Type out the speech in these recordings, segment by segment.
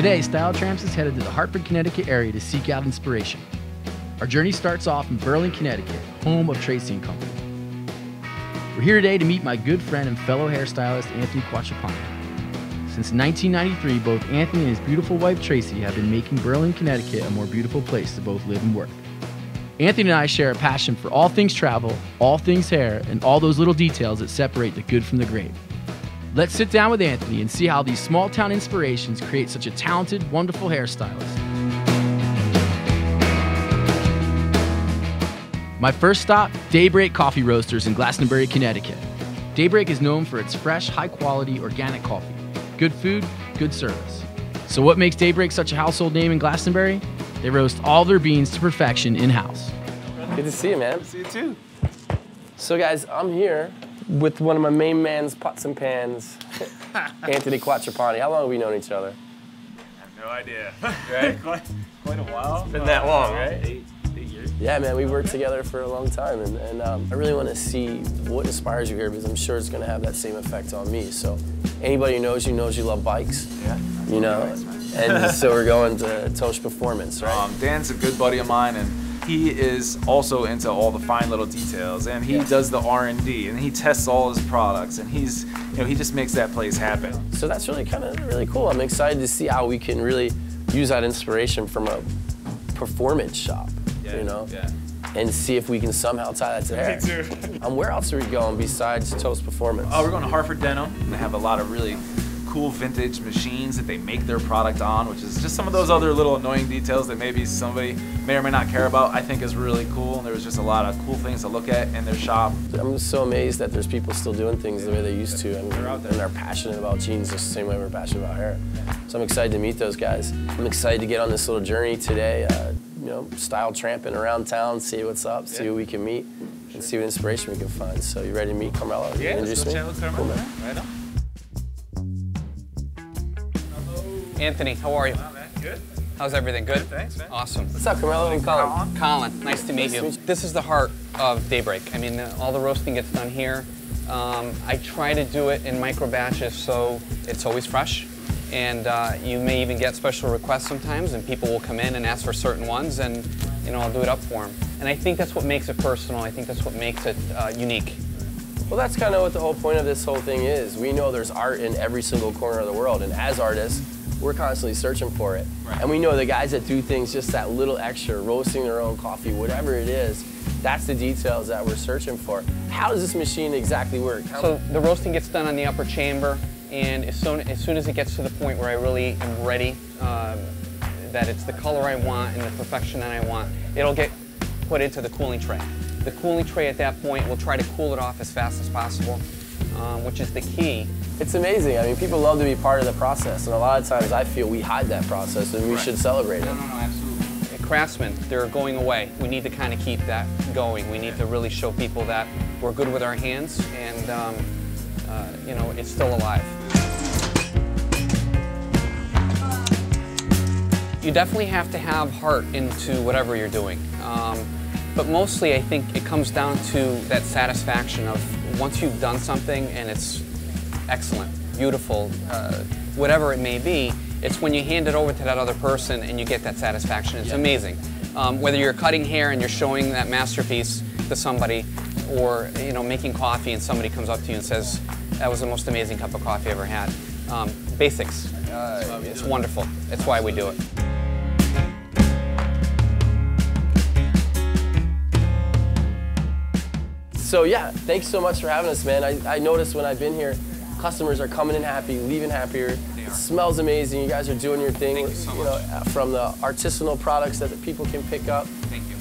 Today, Style Tramps is headed to the Hartford, Connecticut area to seek out inspiration. Our journey starts off in Berlin, Connecticut, home of Tracy & Company. We're here today to meet my good friend and fellow hairstylist, Anthony Quattropani. Since 1993, both Anthony and his beautiful wife, Tracy, have been making Berlin, Connecticut a more beautiful place to both live and work. Anthony and I share a passion for all things travel, all things hair, and all those little details that separate the good from the great. Let's sit down with Anthony and see how these small town inspirations create such a talented, wonderful hairstylist. My first stop, Daybreak Coffee Roasters in Glastonbury, Connecticut. Daybreak is known for its fresh, high-quality, organic coffee. Good food, good service. So what makes Daybreak such a household name in Glastonbury? They roast all their beans to perfection in-house. Good to see you, man. Good to see you too. So guys, I'm here with one of my main man's pots and pans, Anthony Quattropani. How long have we known each other? I have no idea. Right? quite a while. It's been that long, right? 8 years. Yeah, man, we worked together for a long time, and I really want to see what inspires you here, because I'm sure it's going to have that same effect on me. So anybody who knows you love bikes. Yeah. You know, and so we're going to Toast Performance, right? Dan's a good buddy of mine, and he is also into all the fine little details, and he does the R&D, and he tests all his products, and he just makes that place happen. So that's really really cool. I'm excited to see how we can really use that inspiration from a performance shop, and see if we can somehow tie that to hair. Me too. Where else are we going besides Toast Performance? We're going to Hartford Denim. They have a lot of really cool vintage machines that they make their product on, which is just some of those other little annoying details that maybe somebody may or may not care about. I think is really cool, and there was just a lot of cool things to look at in their shop. I'm just so amazed that there's people still doing things the way they used to, and they're passionate about jeans just the same way we're passionate about hair. So I'm excited to meet those guys. I'm excited to get on this little journey today, style tramping around town, see what's up, see who we can meet, and see what inspiration we can find. So you ready to meet Carmelo? Yeah, let's go chat with Carmelo. Cool, right on. Anthony, how are you? Man. Good. How's everything? Good? Thanks, man. Awesome. What's up, Carmelo and Colin? Colin, nice to meet you. This is the heart of Daybreak. I mean, all the roasting gets done here. I try to do it in micro batches so it's always fresh. And you may even get special requests sometimes, and people will come in and ask for certain ones, and I'll do it up for them. And I think that's what makes it personal. I think that's what makes it unique. Well, that's kind of what the whole point of this whole thing is. We know there's art in every single corner of the world, and as artists, we're constantly searching for it. Right. And we know the guys that do things just that little extra, roasting their own coffee, whatever it is, that's the details that we're searching for. How does this machine exactly work? So the roasting gets done on the upper chamber, and as soon as it gets to the point where I really am ready, that it's the color I want and the perfection that I want, it'll get put into the cooling tray. The cooling tray at that point will try to cool it off as fast as possible, which is the key. It's amazing. I mean, people love to be part of the process, and a lot of times I feel we hide that process, and we should celebrate it. No, absolutely. Craftsmen, they're going away. We need to kind of keep that going. We need to really show people that we're good with our hands, and it's still alive. You definitely have to have heart into whatever you're doing. But mostly I think it comes down to that satisfaction of once you've done something and it's excellent, beautiful, whatever it may be, it's when you hand it over to that other person and you get that satisfaction. It's amazing. Whether you're cutting hair and you're showing that masterpiece to somebody, or making coffee and somebody comes up to you and says, that was the most amazing cup of coffee I ever had. Basics. It's wonderful. That's why we do it. So yeah, thanks so much for having us, man. I noticed when I've been here, customers are coming in happy, leaving happier. It smells amazing. You guys are doing your thing. From the artisanal products that the people can pick up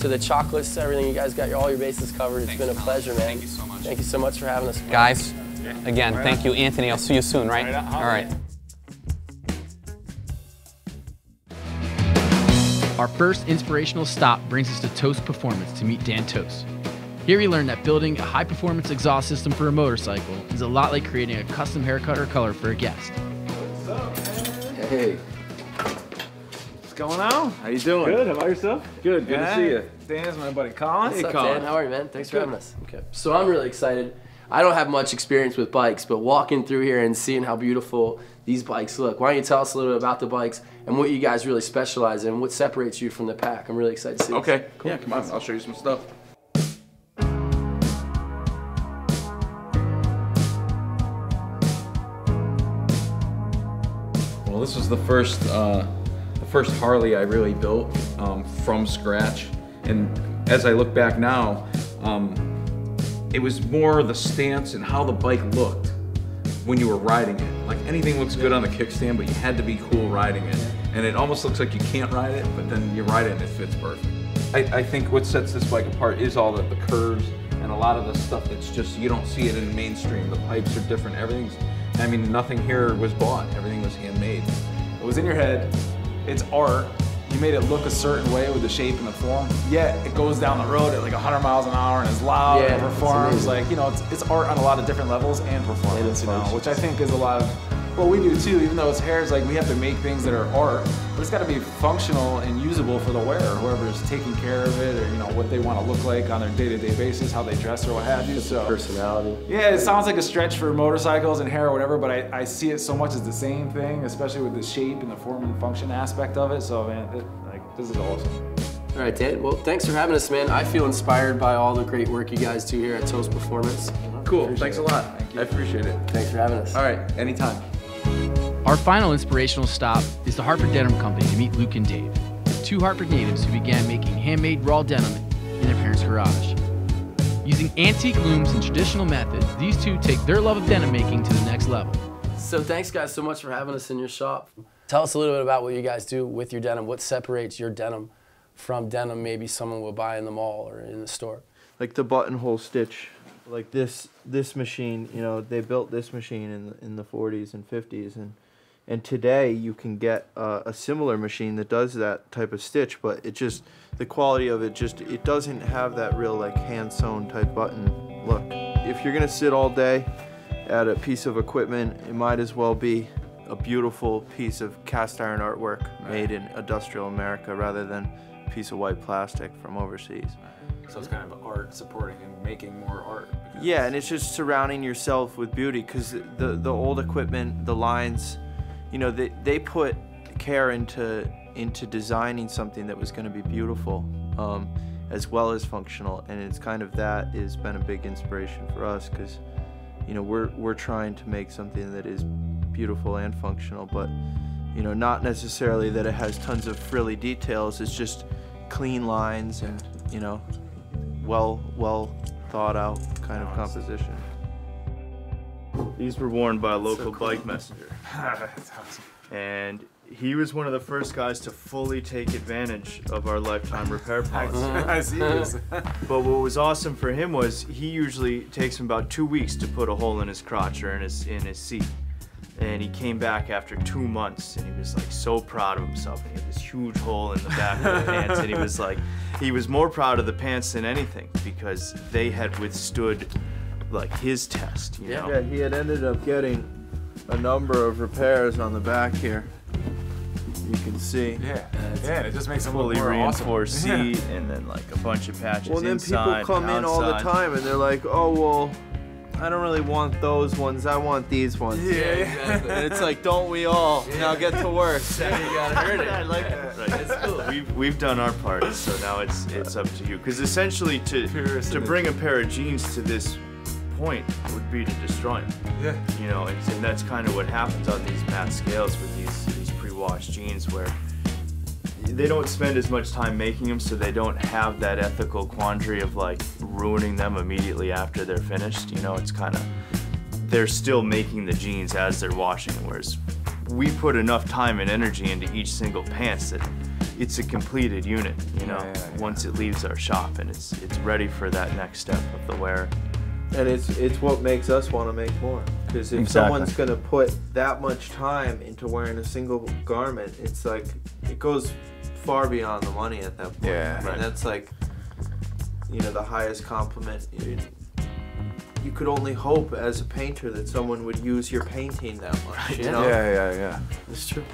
to the chocolates, to everything. You guys got all your bases covered. It's been a pleasure, man. Thank you so much. Thank you so much for having us. Guys, again, thank you, Anthony. I'll see you soon, right? All right. Our first inspirational stop brings us to Toast Performance to meet Dan Toast. Here we learned that building a high-performance exhaust system for a motorcycle is a lot like creating a custom haircut or color for a guest. What's up, man? Hey. What's going on? How you doing? Good. How about yourself? Good. Good to see you. Dan's my buddy Colin. What's up, Dan? How are you, man? Thanks for having us. Okay. So I'm really excited. I don't have much experience with bikes, but walking through here and seeing how beautiful these bikes look. Why don't you tell us a little bit about the bikes and what you guys really specialize in, what separates you from the pack? I'm really excited to see. Okay, Cool. yeah, come on, I'll show you some stuff. Well, this was the first Harley I really built from scratch, and as I look back now, it was more the stance and how the bike looked when you were riding it. Like anything looks good on the kickstand, but you had to be cool riding it. And it almost looks like you can't ride it, but then you ride it and it fits perfect. I think what sets this bike apart is all the curves and a lot of the stuff that's just, you don't see it in the mainstream. The pipes are different, everything's, I mean, nothing here was bought, everything was handmade. It was in your head, it's art. You made it look a certain way with the shape and the form, yet it goes down the road at like 100 miles an hour and is loud and performs. Like, you know, it's art on a lot of different levels and performance, you know, which I think is a lot of what we do too. Even though it's hair, it's like we have to make things that are art, but it's got to be functional and usable for the wearer, whoever's taking care of it, or you know what they want to look like on their day-to-day basis, how they dress or what have you. So personality. Yeah, it sounds like a stretch for motorcycles and hair or whatever, but I see it so much as the same thing, especially with the shape and the form and function aspect of it. So man, this is awesome. All right, Dan. Well, thanks for having us, man. I feel inspired by all the great work you guys do here at Toast Performance. Cool, thanks a lot. I appreciate it. Thanks for having us. All right, anytime. Our final inspirational stop is the Hartford Denim Company to meet Luke and Dave, two Hartford natives who began making handmade raw denim in their parents' garage. Using antique looms and traditional methods, these two take their love of denim making to the next level. So thanks guys so much for having us in your shop. Tell us a little bit about what you guys do with your denim. What separates your denim from denim maybe someone will buy in the mall or in the store? Like the buttonhole stitch. Like this machine, you know, they built this machine in the 40s and 50s, and today you can get a similar machine that does that type of stitch, but it just, the quality of it just, it doesn't have that real like hand sewn type button look. If you're gonna sit all day at a piece of equipment, it might as well be a beautiful piece of cast iron artwork made in industrial America rather than a piece of white plastic from overseas. So it's kind of art supporting and making more art. Yeah, and it's just surrounding yourself with beauty, because the old equipment, the lines, you know, they put care into designing something that was going to be beautiful as well as functional, and it's kind of that has been a big inspiration for us, because you know we're trying to make something that is beautiful and functional, but you know, not necessarily that it has tons of frilly details. It's just clean lines and, you know, well thought out kind of composition. These were worn by a local bike messenger. That's awesome. And he was one of the first guys to fully take advantage of our lifetime repair policy. I see this. But what was awesome for him was he usually takes him about 2 weeks to put a hole in his crotch or in his seat. And he came back after 2 months and he was like so proud of himself. He had this huge hole in the back of the pants, and he was like, he was more proud of the pants than anything because they had withstood like his test, you know? Yeah, he had ended up getting a number of repairs on the back here. You can see. Yeah, it just makes them fully look more reinforced awesome. seat, and then like a bunch of patches Well, then inside, people come in all the time and they're like, oh, well, I don't really want those ones, I want these ones. Yeah, exactly. And it's like, don't we all? Now get to work. You gotta hurt it. I like that. Right. It's cool. We've done our part, so now it's up to you. Because essentially, to bring a pair of jeans to this point would be to destroy them. Yeah. You know, and that's kind of what happens on these mass scales with these pre-washed jeans, where they don't spend as much time making them, so they don't have that ethical quandary of like ruining them immediately after they're finished. You know, it's kind of, they're still making the jeans as they're washing, whereas we put enough time and energy into each single pants that it's a completed unit, you know, once it leaves our shop, and it's ready for that next step of the wearer. And it's what makes us want to make more. Because if someone's going to put that much time into wearing a single garment, it's like, it goes far beyond the money at that point. Yeah. I mean, that's like, you know, the highest compliment. You could only hope as a painter that someone would use your painting that much, you know? Yeah. It's true.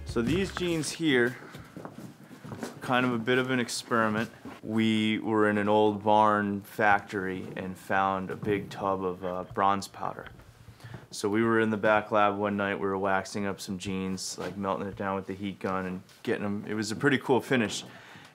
So these jeans here, kind of a bit of an experiment. We were in an old barn factory and found a big tub of bronze powder. So we were in the back lab one night, we were waxing up some jeans, like melting it down with the heat gun and getting them. It was a pretty cool finish.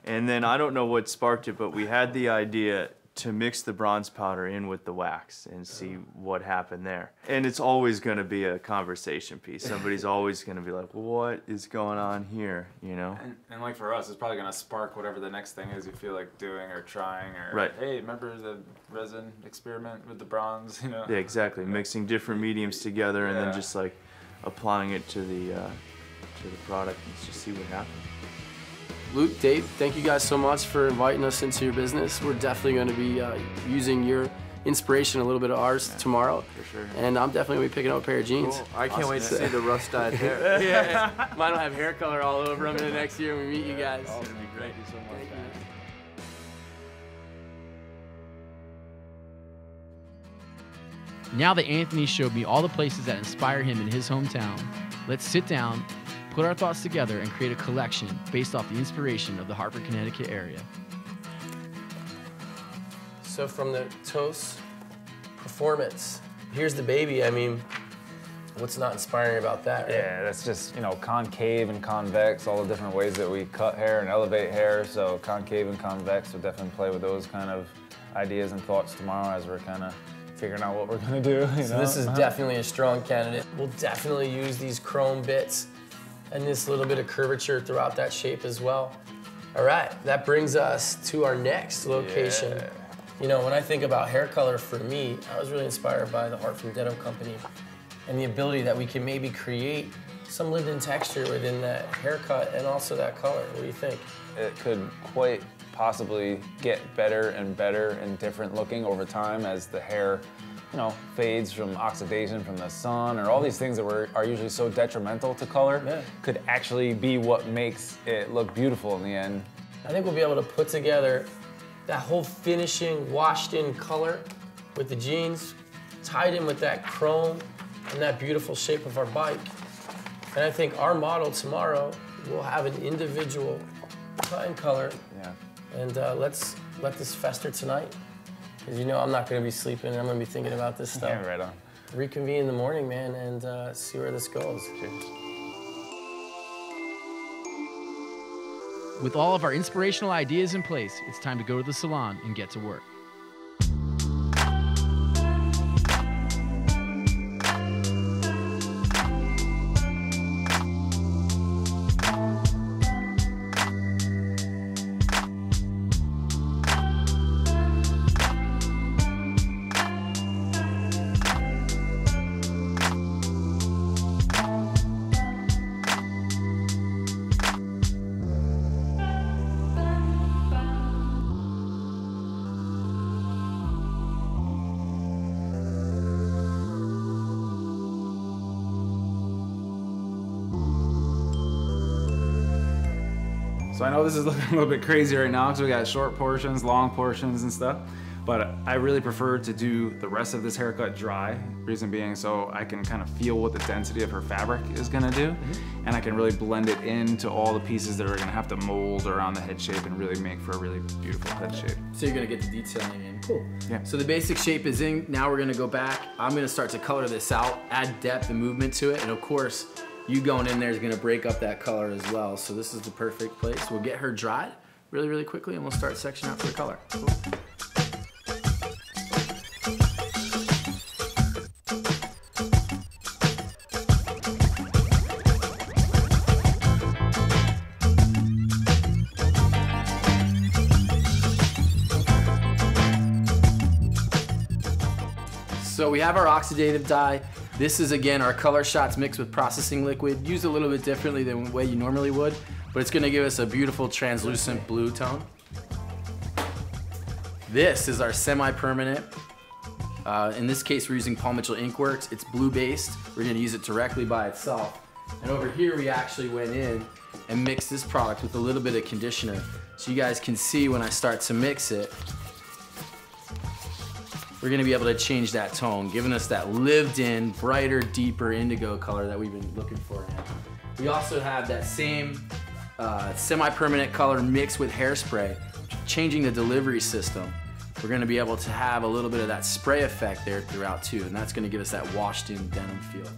And then I don't know what sparked it, but we had the idea to mix the bronze powder in with the wax and see what happened there. And it's always gonna be a conversation piece. Somebody's always gonna be like, what is going on here, you know? And like for us, it's probably gonna spark whatever the next thing is you feel like doing or trying, or right. Hey, remember the resin experiment with the bronze, you know? Yeah, exactly. Mixing different mediums together and then just like applying it to the product and just see what happens. Luke, Dave, thank you guys so much for inviting us into your business. We're definitely going to be using your inspiration, a little bit of ours tomorrow. For sure. And I'm definitely going to be picking up a pair of jeans. Cool. I can't wait to see the rust-dyed hair. Yeah. Mine will have hair color all over them in the next year when we meet you guys. It's gonna be great. Thank you so much, man. Now that Anthony showed me all the places that inspire him in his hometown, let's sit down, put our thoughts together, and create a collection based off the inspiration of the Hartford, Connecticut area. So from the toast performance, here's the baby. I mean, what's not inspiring about that, right? Yeah, that's just, you know, concave and convex, all the different ways that we cut hair and elevate hair. So concave and convex, we'll definitely play with those kind of ideas and thoughts tomorrow as we're kind of figuring out what we're gonna do. So this is definitely a strong candidate. We'll definitely use these chrome bits and this little bit of curvature throughout that shape as well. All right, that brings us to our next location. Yeah. You know, when I think about hair color for me, I was really inspired by the Hartford Ditto Company and the ability that we can maybe create some lived-in texture within that haircut and also that color. What do you think? It could quite possibly get better and better and different looking over time as the hair, you know, fades from oxidation from the sun, or all these things that are usually so detrimental to color could actually be what makes it look beautiful in the end. I think we'll be able to put together that whole finishing, washed in color with the jeans, tied in with that chrome and that beautiful shape of our bike. And I think our model tomorrow will have an individual cut and color. Yeah. And let's let this fester tonight. Because you know I'm not going to be sleeping and I'm going to be thinking about this stuff. Yeah, right on. Reconvene in the morning, man, and see where this goes. Cheers. With all of our inspirational ideas in place, it's time to go to the salon and get to work. So I know this is looking a little bit crazy right now because we got short portions, long portions and stuff, but I really prefer to do the rest of this haircut dry. Reason being so I can kind of feel what the density of her fabric is gonna do, and I can really blend it into all the pieces that are gonna have to mold around the head shape and really make for a really beautiful head shape. So you're gonna get the detailing in. Cool. Yeah. So the basic shape is in. Now we're gonna go back. I'm gonna start to color this out, add depth and movement to it, and of course, you going in there is gonna break up that color as well. So this is the perfect place. We'll get her dried really, really quickly and we'll start sectioning out for the color. Cool. So we have our oxidative dye. This is, again, our color shots mixed with processing liquid, used a little bit differently than the way you normally would, but it's gonna give us a beautiful translucent blue tone. This is our semi-permanent. In this case, we're using Paul Mitchell Inkworks. It's blue-based. We're gonna use it directly by itself. And over here, we actually went in and mixed this product with a little bit of conditioner. So you guys can see when I start to mix it, we're gonna be able to change that tone, giving us that lived-in, brighter, deeper indigo color that we've been looking for now. We also have that same semi-permanent color mixed with hairspray. changing the delivery system, we're gonna be able to have a little bit of that spray effect there throughout too, and that's gonna give us that washed in denim feel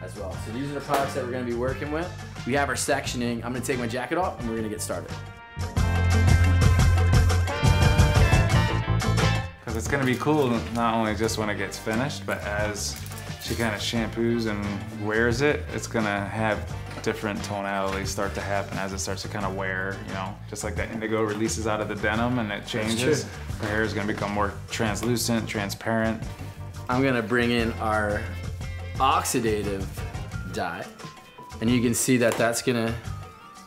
as well. So these are the products that we're gonna be working with. We have our sectioning. I'm gonna take my jacket off and we're gonna get started. Because it's gonna be cool not only just when it gets finished, but as she kind of shampoos and wears it, it's gonna have different tonalities start to happen as it starts to kind of wear, you know, just like that indigo releases out of the denim and it changes. Her hair is gonna become more translucent, transparent. I'm gonna bring in our oxidative dye, and you can see that that's gonna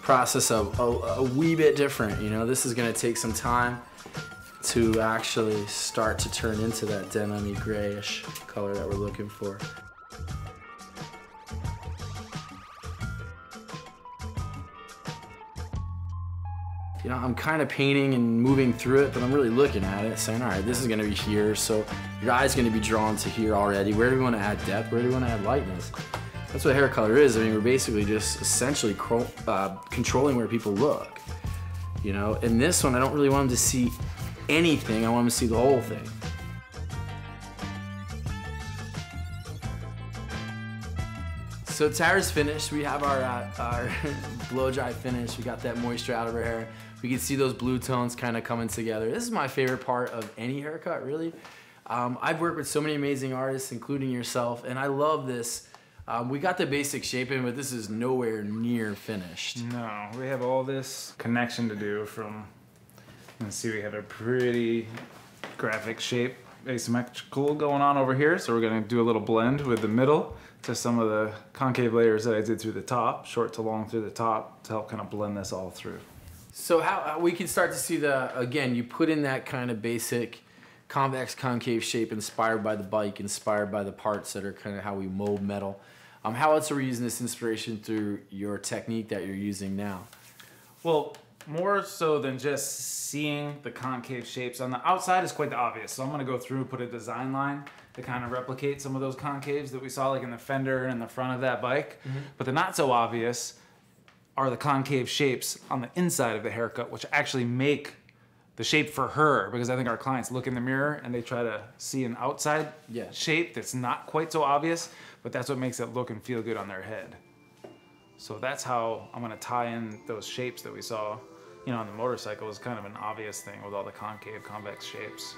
process a wee bit different. You know, this is gonna take some time to actually start to turn into that denim-y grayish color that we're looking for. You know, I'm kind of painting and moving through it, but I'm really looking at it, saying, all right, this is gonna be here, so your eye's gonna be drawn to here already. Where do we wanna add depth? Where do we wanna add lightness? That's what hair color is. I mean, we're basically just essentially controlling where people look. You know, in this one, I don't really want them to see anything. I want them to see the whole thing. So Tara's finished. We have our blow dry finish. We got that moisture out of her hair. We can see those blue tones kind of coming together. This is my favorite part of any haircut, really. I've worked with so many amazing artists, including yourself, and I love this. We got the basic shape in, but this is nowhere near finished. No, we have all this connection to do from, let's see, we have a pretty graphic shape, asymmetrical going on over here. So we're gonna do a little blend with the middle to some of the concave layers that I did through the top, short to long through the top, to help kind of blend this all through. So how we can start to see again, you put in that kind of basic convex concave shape inspired by the bike, inspired by the parts that are kind of how we mold metal. How else are we using this inspiration through your technique that you're using now? Well, more so than just seeing the concave shapes. On the outside is quite the obvious. So I'm gonna go through and put a design line to kind of replicate some of those concaves that we saw like in the fender and the front of that bike. But the not so obvious are the concave shapes on the inside of the haircut, which actually make the shape for her, because I think our clients look in the mirror and they try to see an outside shape that's not quite so obvious, but that's what makes it look and feel good on their head. So that's how I'm gonna tie in those shapes that we saw, you know, on the motorcycle is kind of an obvious thing with all the concave, convex shapes.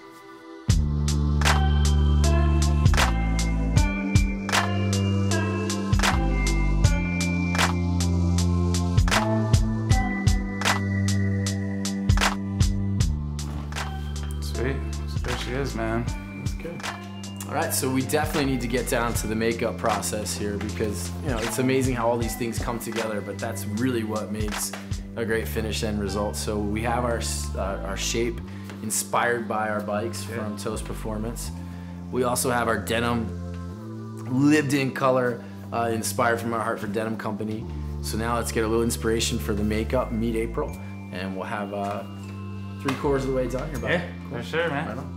Sweet, so there she is, man. That's good. All right, so we definitely need to get down to the makeup process here because, you know, it's amazing how all these things come together, but that's really what makes a great finished end result. So we have our shape inspired by our bikes from Toast Performance. We also have our denim lived in color inspired from our Hartford Denim Company. So now let's get a little inspiration for the makeup mid-April, and we'll have 3/4 of the way done here, buddy. Yeah, for sure, man. Right on.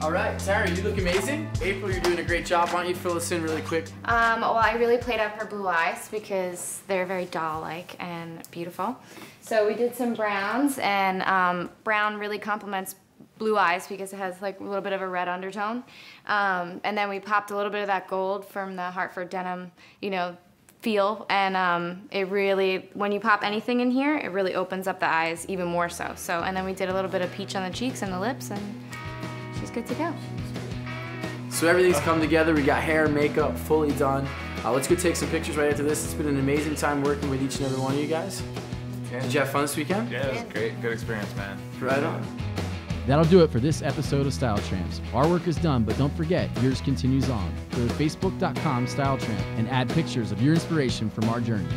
All right, Tara, you look amazing. April, you're doing a great job. Why don't you fill us in really quick? Well, I really played up her blue eyes because they're very doll-like and beautiful. So we did some browns, and brown really complements blue eyes because it has like a little bit of a red undertone. And then we popped a little bit of that gold from the Hartford denim, you know, feel, and it really, when you pop anything in here, it really opens up the eyes even more so. So, and then we did a little bit of peach on the cheeks and the lips, and she's good to go. So everything's come together. We got hair, makeup, fully done. Let's go take some pictures right after this. It's been an amazing time working with each and every one of you guys. Did you have fun this weekend? Yeah, it was great. Good experience, man. Right on. That'll do it for this episode of Style Tramps. Our work is done, but don't forget, yours continues on. Go to facebook.com/StyleTramp and add pictures of your inspiration from our journey.